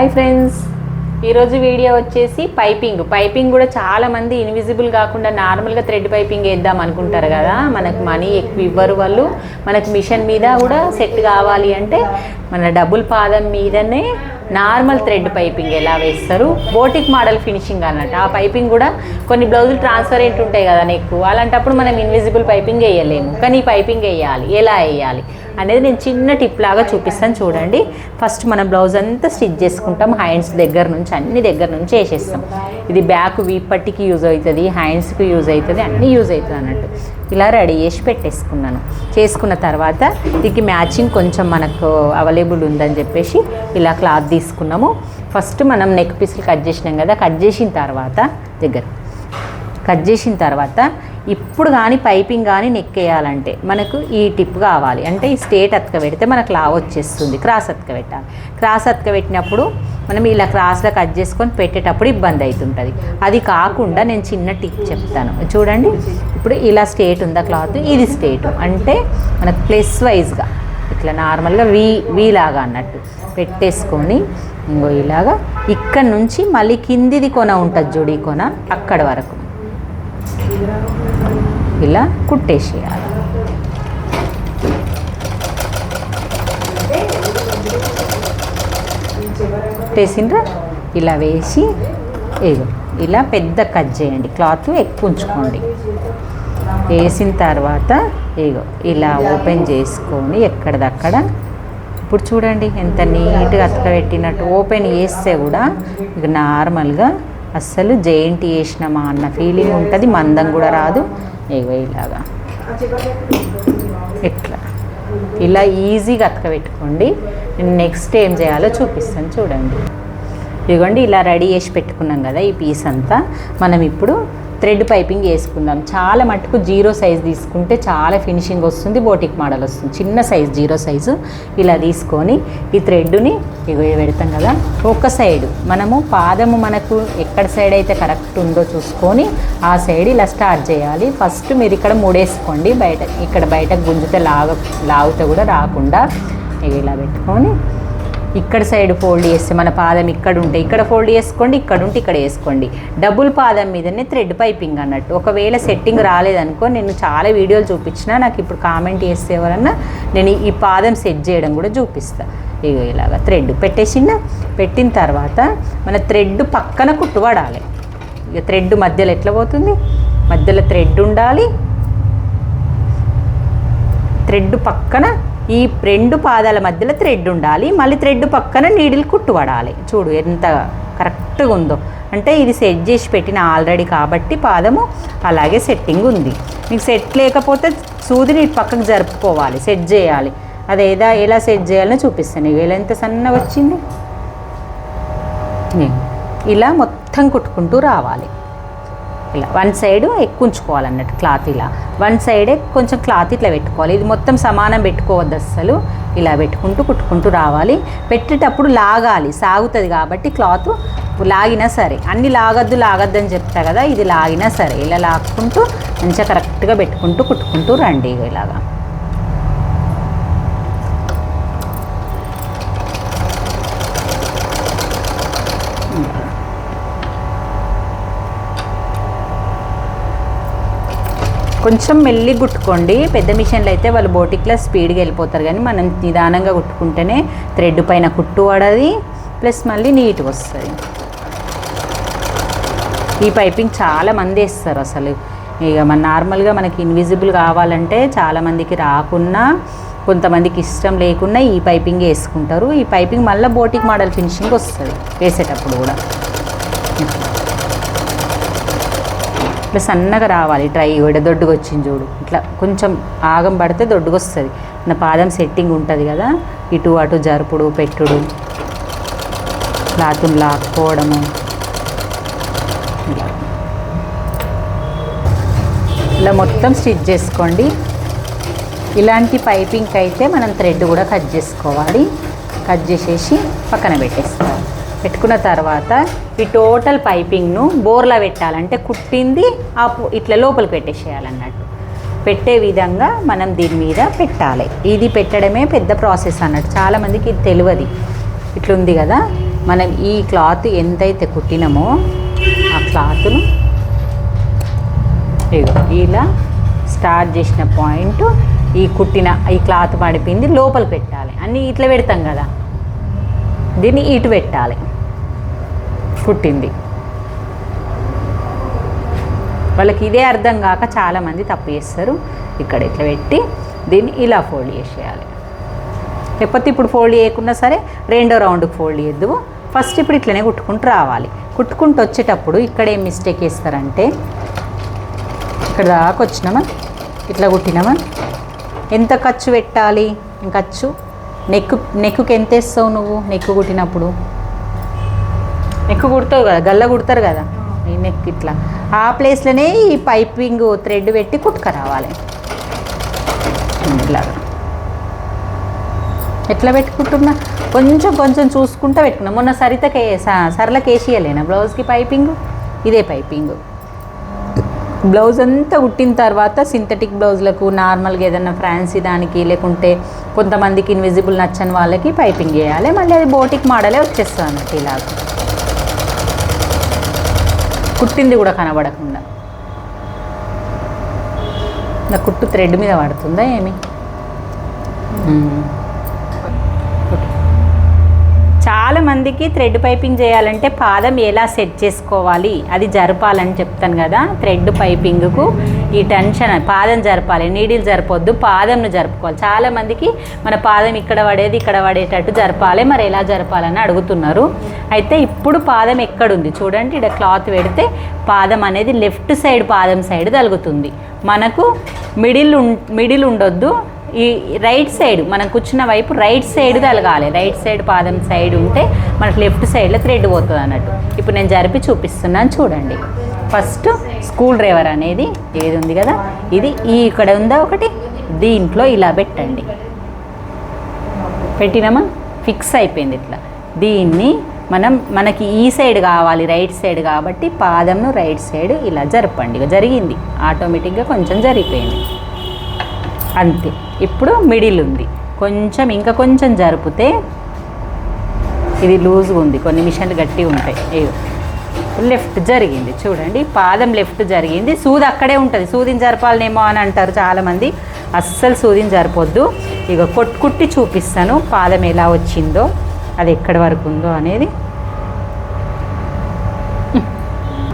Hi friends, ఈరోజు video వచ్చేసి piping కూడా చాలామంది ఇన్విజిబుల్ కాకుండా నార్మల్గా థ్రెడ్ పైపింగ్ వేద్దాం అనుకుంటారు కదా. మనకు మనీ ఎక్కువ ఇవ్వరు వాళ్ళు. మనకు మిషన్ మీద కూడా సెట్ కావాలి అంటే మన డబుల్ పాదం మీదనే నార్మల్ థ్రెడ్ పైపింగ్ ఎలా వేస్తారు, బోటిక్ మోడల్ ఫినిషింగ్ అన్నట్టు. ఆ పైపింగ్ కూడా కొన్ని బ్లౌజులు ట్రాన్స్పరెంట్ ఉంటాయి కదా నెక్, అలాంటప్పుడు మనం ఇన్విజిబుల్ పైపింగ్ వేయలేము. కానీ ఈ పైపింగ్ వేయాలి, ఎలా వేయాలి అనేది నేను చిన్న టిప్ లాగా చూపిస్తాను చూడండి. ఫస్ట్ మనం బ్లౌజ్ అంతా స్టిచ్ చేసుకుంటాం. హ్యాండ్స్ దగ్గర నుంచి అన్ని దగ్గర నుంచి వేసేస్తాం. ఇది బ్యాక్ వీప్ పట్టికి యూజ్ అవుతుంది, హ్యాండ్స్కి యూజ్ అవుతుంది, అన్నీ యూజ్ అవుతుంది అన్నట్టు. ఇలా రెడీ చేసి పెట్టేసుకున్నాను. చేసుకున్న తర్వాత దీనికి మ్యాచింగ్ కొంచెం మనకు అవైలబుల్ ఉందని చెప్పేసి ఇలా క్లాత్ తీసుకున్నాము. ఫస్ట్ మనం నెక్ పీసులు కట్ చేసినాం కదా, కట్ చేసిన తర్వాత ఇప్పుడు కానీ పైపింగ్ కానీ నెక్ వేయాలంటే మనకు ఈ టిప్ కావాలి. అంటే ఈ స్ట్రేట్ అతక పెడితే మనకు లా వచ్చేస్తుంది. క్రాస్ అతక పెట్టాలి. క్రాస్ అతక పెట్టినప్పుడు మనం ఇలా క్రాస్లో కట్ చేసుకొని పెట్టేటప్పుడు ఇబ్బంది అవుతుంటుంది. అది కాకుండా నేను చిన్న టిప్ చెప్తాను చూడండి. ఇప్పుడు ఇలా స్ట్రేట్ ఉందా క్లాత్, ఇది స్ట్రేట్ అంటే మనకు ప్లస్ వైజ్గా ఇట్లా నార్మల్గా వీ లాగా అన్నట్టు పెట్టేసుకొని ఇంకో ఇలాగా ఇక్కడ నుంచి మళ్ళీ కిందిది కొన ఉంటుంది చూడు, ఈ కొన అక్కడ వరకు ఇలా కుట్టేసేయాలి. కుట్టేసిండ్రా ఇలా వేసి ఏదో ఇలా పెద్ద కట్ చేయండి. క్లాత్ ఎక్కువ ఉంచుకోండి. వేసిన తర్వాత ఏగో ఇలా ఓపెన్ చేసుకొని ఎక్కడిదక్కడ ఇప్పుడు చూడండి ఎంత నీట్గా అతక పెట్టినట్టు. ఓపెన్ చేస్తే కూడా ఇక నార్మల్గా అస్సలు జెయింట్ వేసినామా అన్న ఫీలింగ్ ఉంటుంది. మందం కూడా రాదు. ఏగో ఇలాగా ఇట్లా ఇలా ఈజీగా అతక పెట్టుకోండి. నేను నెక్స్ట్ ఏం చేయాలో చూపిస్తాను చూడండి. ఇదిగోండి ఇలా రెడీ చేసి పెట్టుకున్నాం కదా ఈ పీస్ అంతా. మనం ఇప్పుడు థ్రెడ్ పైపింగ్ వేసుకుందాం. చాలా మటుకు 0 సైజ్ తీసుకుంటే చాలా ఫినిషింగ్ వస్తుంది, బోటిక్ మోడల్ వస్తుంది. చిన్న సైజు 0 సైజు ఇలా తీసుకొని ఈ థ్రెడ్ని ఇగో పెడతాం కదా. ఒక సైడు మనము పాదము మనకు ఎక్కడ సైడ్ అయితే కరెక్ట్ ఉందో చూసుకొని ఆ సైడ్ ఇలా స్టార్ట్ చేయాలి. ఫస్ట్ మీరు ఇక్కడ ముడేసుకోండి. ఇక్కడ బయటకు గుంజితే లాగుతే కూడా రాకుండా ఇలా పెట్టుకొని ఇక్కడ సైడ్ ఫోల్డ్ చేస్తే మన పాదం ఇక్కడ ఉంటే ఇక్కడ ఫోల్డ్ చేసుకోండి, ఇక్కడ ఉంటే ఇక్కడ వేసుకోండి. డబుల్ పాదం మీదనే థ్రెడ్ పైపింగ్ అన్నట్టు. ఒకవేళ సెట్టింగ్ రాలేదనుకో, నేను చాలా వీడియోలు చూపించిన, నాకు ఇప్పుడు కామెంట్ చేస్తే ఎవరన్నా నేను ఈ పాదం సెట్ చేయడం కూడా చూపిస్తాను. ఇగో ఇలాగా థ్రెడ్ పెట్టిన తర్వాత మన థ్రెడ్ పక్కన కుట్టుబడాలి. ఇక థ్రెడ్ మధ్యలో ఎట్లా పోతుంది, మధ్యలో థ్రెడ్ ఉండాలి. థ్రెడ్ పక్కన ఈ 2 పాదాల మధ్యలో థ్రెడ్ ఉండాలి. మళ్ళీ థ్రెడ్ పక్కన నీడిల్ కుట్టుబడాలి. చూడు ఎంత కరెక్ట్గా ఉందో. అంటే ఇది సెట్ చేసి పెట్టిన ఆల్రెడీ కాబట్టి పాదము అలాగే సెట్టింగ్ ఉంది. మీకు సెట్ లేకపోతే సూదిని పక్కకు జరుపుకోవాలి, సెట్ చేయాలి. అదేదా ఎలా సెట్ చేయాలని చూపిస్తాను. ఇలా ఎంత సన్నగా వచ్చింది. ఇలా మొత్తం కుట్టుకుంటూ రావాలి. ఇలా వన్ సైడ్ ఎక్కువ ఉంచుకోవాలన్నట్టు క్లాత్. ఇలా వన్ సైడే కొంచెం క్లాత్ ఇట్లా పెట్టుకోవాలి. ఇది మొత్తం సమానం పెట్టుకోవద్దు అస్సలు. ఇలా కుట్టుకుంటూ రావాలి. పెట్టేటప్పుడు లాగాలి, సాగుతుంది కాబట్టి క్లాత్ లాగినా సరే. అన్నీ లాగద్దు అని చెప్తా కదా, ఇది లాగినా సరే ఇలా లాక్కుంటూ మంచిగా కరెక్ట్గా కుట్టుకుంటూ రండి. ఇలాగా కొంచెం మెల్లి కుట్టుకోండి. పెద్ద మిషన్లు అయితే వాళ్ళు బోటిక్లో స్పీడ్గా వెళ్ళిపోతారు, కానీ మనం నిదానంగా కుట్టుకుంటేనే థ్రెడ్ పైన కుట్టు పడది, ప్లస్ మళ్ళీ నీట్గా వస్తుంది. ఈ పైపింగ్ చాలా మంది వేస్తారు అసలు. ఇక మన నార్మల్గా మనకి ఇన్విజిబుల్ కావాలంటే చాలామందికి రాకున్నా, కొంతమందికి ఇష్టం లేకున్నా ఈ పైపింగ్ వేసుకుంటారు. ఈ పైపింగ్ మళ్ళీ బోటిక్ మోడల్ ఫినిషింగ్ వస్తుంది వేసేటప్పుడు కూడా. ఇట్లా సన్నగా రావాలి. ట్రై దొడ్డుగా వచ్చింది చూడు. ఇట్లా కొంచెం ఆగం పడితే దొడ్డుగా వస్తుంది. నా పాదం సెట్టింగ్ ఉంటుంది కదా, ఇటు అటు జరుపుడు పెట్టుడు, క్లాత్ని లాక్కోవడము. ఇలా మొత్తం స్టిచ్ చేసుకోండి. ఇలాంటి పైపింగ్ అయితే మనం థ్రెడ్ కూడా కట్ చేసుకోవాలి. కట్ చేసేసి పక్కన పెట్టేసుకోవాలి. పెట్టుకున్న తర్వాత ఈ టోటల్ పైపింగ్ను బోర్లా పెట్టాలంటే కుట్టింది ఇట్లా లోపలికి పెట్టేసేయాలన్నట్టు. పెట్టే విధంగా మనం దీని మీద పెట్టాలి. ఇది పెట్టడమే పెద్ద ప్రాసెస్ అన్నట్టు. చాలామందికి ఇది తెలియదు. ఇట్లుంది కదా, మనం ఈ క్లాత్ ఎంతైతే కుట్టినామో ఆ క్లాత్ను ఇలా స్టార్ట్ చేసిన పాయింట్ ఈ కుట్టిన ఈ క్లాత్ పడిపోయింది లోపల పెట్టాలి. అన్నీ ఇట్లా పెడతాం కదా, దీన్ని ఇటు పెట్టాలి. కుట్టింది వాళ్ళకి ఇదే అర్థం కాక చాలామంది తప్పు చేస్తారు. ఇక్కడ ఇట్లా పెట్టి దీన్ని ఇలా ఫోల్డ్ చేసేయాలి. లేకపోతే ఇప్పుడు ఫోల్డ్ చేయకుండా సరే రెండో రౌండ్కి ఫోల్డ్ చేద్దు. ఫస్ట్ ఇప్పుడు ఇట్లనే కుట్టుకుంటూ రావాలి. కుట్టుకుంటూ వచ్చేటప్పుడు ఇక్కడ ఏం మిస్టేక్ చేస్తారంటే, ఇక్కడ దాకా వచ్చినామా, ఇట్లా కుట్టినామా, ఎంత ఖర్చు పెట్టాలి? ఖర్చు నెక్కుకి ఎంత వేస్తావు నువ్వు? నెక్కు కుట్టినప్పుడు నెక్కు కుడతావు కదా, గల్ల కుడతారు కదా, ఈ నెక్ ఇట్లా ఆ ప్లేస్లోనే ఈ పైపింగ్ థ్రెడ్ పెట్టి కుట్టుకురావాలి. ఇట్లాగా ఎట్లా పెట్టుకుంటున్నా కొంచెం కొంచెం చూసుకుంటూ పెట్టుకున్నా. మొన్న సరళకి వేసియలేనా బ్లౌజ్కి పైపింగ్? ఇదే పైపింగ్. బ్లౌజ్ అంతా కుట్టిన తర్వాత సింథటిక్ బ్లౌజ్లకు నార్మల్గా ఏదైనా ఫ్యాన్సీ దానికి, లేకుంటే కొంతమందికి ఇన్విజిబుల్ నచ్చని వాళ్ళకి పైపింగ్ చేయాలి. మళ్ళీ అది బోటిక్ మోడలే వచ్చేస్తుంది అన్నట్టు. ఇలాగ కుట్టింది కూడా కనబడకుండా. నా కుట్టు థ్రెడ్ మీద పడుతుందా ఏమి? చాలామందికి థ్రెడ్ పైపింగ్ చేయాలంటే పాదం ఎలా సెట్ చేసుకోవాలి అది జరపాలని చెప్తాను కదా. థ్రెడ్ పైపింగ్కు ఈ టెన్షన్, పాదం జరపాలి, నీడిల్ జరపొద్దు, పాదంను జరుపుకోవాలి. చాలామందికి మన పాదం ఇక్కడ పడేది ఇక్కడ పడేటట్టు జరపాలి, మరి ఎలా జరపాలని అడుగుతున్నారు. అయితే ఇప్పుడు పాదం ఎక్కడుంది చూడండి. ఇక్కడ క్లాత్ పెడితే పాదం అనేది లెఫ్ట్ సైడ్, పాదం సైడ్ తగులుతుంది. మనకు మిడిల్ ఉండొద్దు. ఈ రైట్ సైడ్ మనం కూర్చున్న వైపు రైట్ సైడ్ తలగాలి. రైట్ సైడ్ పాదం సైడ్ ఉంటే మనకు లెఫ్ట్ సైడ్లో థ్రెడ్ పోతుంది అన్నట్టు. ఇప్పుడు నేను జరిపి చూపిస్తున్నాను చూడండి. ఫస్ట్ స్క్రూ డ్రైవర్ అనేది ఏది ఉంది కదా, ఇది ఇక్కడ ఉందా ఒకటి, దీంట్లో ఇలా పెట్టండి. పెట్టినామా, ఫిక్స్ అయిపోయింది ఇట్లా. దీన్ని మనకి ఈ సైడ్ కావాలి, రైట్ సైడ్ కాబట్టి పాదంను రైట్ సైడ్ ఇలా జరపండి. జరిగింది ఆటోమేటిక్గా, కొంచెం జరిగిపోయింది అంతే. ఇప్పుడు మిడిల్ ఉంది, ఇంకా కొంచెం జరిపితే ఇది లూజ్గా ఉంది, కొన్ని మిషన్లు గట్టిగా ఉంటాయి. లెఫ్ట్ జరిగింది చూడండి, పాదం లెఫ్ట్ జరిగింది. సూది అక్కడే ఉంటుంది, సూదిని జరపాలనేమో అని అంటారు చాలామంది. అస్సలు సూదిని జరపొద్దు. కుట్టి చూపిస్తాను పాదం ఎలా వచ్చిందో, అది ఎక్కడి వరకు ఉందో అనేది.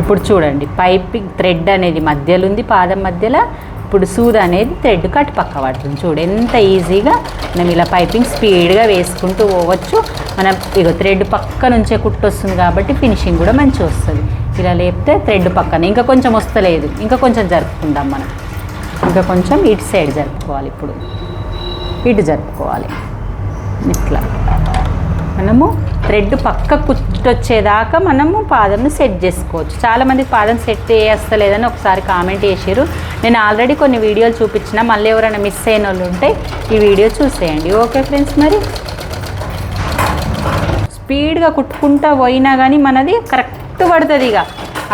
ఇప్పుడు చూడండి, పైపింగ్ థ్రెడ్ అనేది మధ్యలో ఉంది, పాదం మధ్యలో. ఇప్పుడు సూది అనేది థ్రెడ్ కట్ పక్క పడుతుంది. చూడు ఎంత ఈజీగా మనం ఇలా పైపింగ్ స్పీడ్గా వేసుకుంటూ పోవచ్చు. మనం థ్రెడ్ పక్క నుంచే కుట్టు వస్తుంది కాబట్టి ఫినిషింగ్ కూడా మంచిగా వస్తుంది. ఇలా లేపితే థ్రెడ్ పక్కన ఇంకా కొంచెం వస్తలేదు, ఇంకా కొంచెం జరుపుకుందాం మనం. ఇంకా కొంచెం ఇటు సైడ్ జరుపుకోవాలి. ఇప్పుడు ఇటు జరుపుకోవాలి. ఇట్లా మనము థ్రెడ్ పక్క కుట్టొచ్చేదాకా మనము పాదంను సెట్ చేసుకోవచ్చు. చాలామందికి పాదం సెట్ చేస్తలేదని ఒకసారి కామెంట్ చేసారు. నేను ఆల్రెడీ కొన్ని వీడియోలు చూపించిన, మళ్ళీ ఎవరైనా మిస్ అయిన వాళ్ళు ఉంటే ఈ వీడియో చూసేయండి. ఓకే ఫ్రెండ్స్, మరి స్పీడ్గా కుట్టుకుంటూ పోయినా కానీ మనది కరెక్ట్ పడుతుంది. ఇక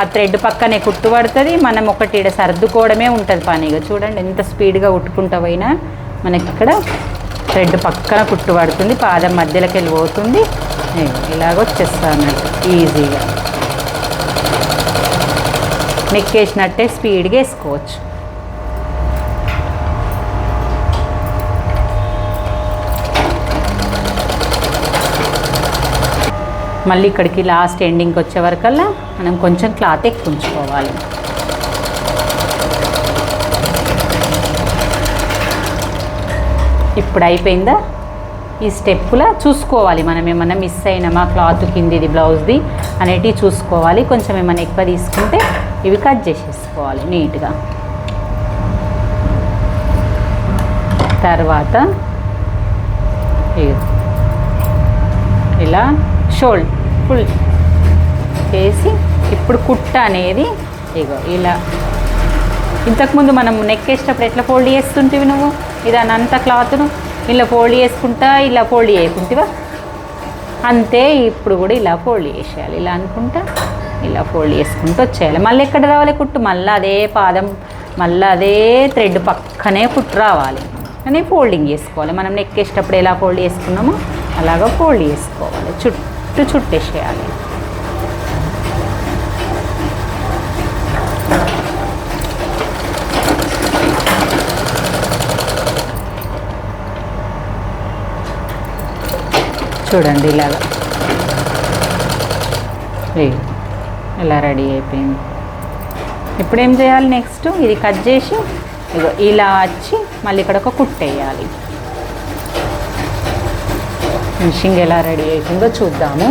ఆ థ్రెడ్ పక్కనే కుట్టు పడుతుంది. మనం ఒకటి ఇక్కడ సర్దుకోవడమే ఉంటుంది పని. చూడండి ఎంత స్పీడ్గా కుట్టుకుంటూ పోయినా మనకి ఇక్కడ థ్రెడ్ పక్కన కుట్టు పడుతుంది, పాదం మధ్యలోకి వెళ్ళిపోతుంది. ఇలాగ వచ్చేస్తా అన్నట్టు ఈజీగా నెక్కేసినట్టే స్పీడ్గా వేసుకోవచ్చు. మళ్ళీ ఇక్కడికి లాస్ట్ ఎండింగ్కి వచ్చే వరకల్లా మనం కొంచెం క్లాత్ ఎక్కువ ఉంచుకోవాలి. ఇప్పుడు అయిపోయిందా? ఈ స్టెప్పులా చూసుకోవాలి మనం ఏమన్నా మిస్ అయినామా, క్లాత్ కిందిది బ్లౌజ్ది అనేటివి చూసుకోవాలి. కొంచెం ఏమైనా ఎక్కువ తీసుకుంటే ఇవి కట్ చేసేసుకోవాలి నీట్గా. తర్వాత ఇలా షోల్డర్ ఫుల్ చేసి ఇప్పుడు కుట్ట అనేది ఇలా ఇంతకుముందు మనం నెక్ వేసేటప్పుడు ఎట్లా ఫోల్డ్ చేస్తుంటివి నువ్వు, ఇదానంతా క్లాత్ను ఇలా ఫోల్డ్ చేసుకుంటా ఇలా ఫోల్డ్ చేయకుంటివా, అంతే ఇప్పుడు కూడా ఇలా ఫోల్డ్ చేసేయాలి. ఇలా అనుకుంటా ఇలా ఫోల్డ్ చేసుకుంటూ వచ్చేయాలి. మళ్ళీ ఎక్కడ రావాలి కుట్టు, మళ్ళీ అదే పాదం, మళ్ళీ అదే థ్రెడ్ పక్కనే కుట్టు రావాలి అని ఫోల్డింగ్ చేసుకోవాలి. మనం నెక్ వేసేటప్పుడు ఎలా ఫోల్డ్ చేసుకున్నామో అలాగా ఫోల్డ్ చేసుకోవాలి. చుట్టూ చుట్టేసేయాలి. చూడండి ఇలాగా ఇలా రెడీ అయిపోయింది. ఇప్పుడు ఏం చేయాలి, నెక్స్ట్ ఇది కట్ చేసి ఇగో ఇలా వచ్చి మళ్ళీ ఇక్కడ ఒక కుట్టేయాలి. ఫినిషింగ్ ఎలా రెడీ అవుతుందో చూద్దాము.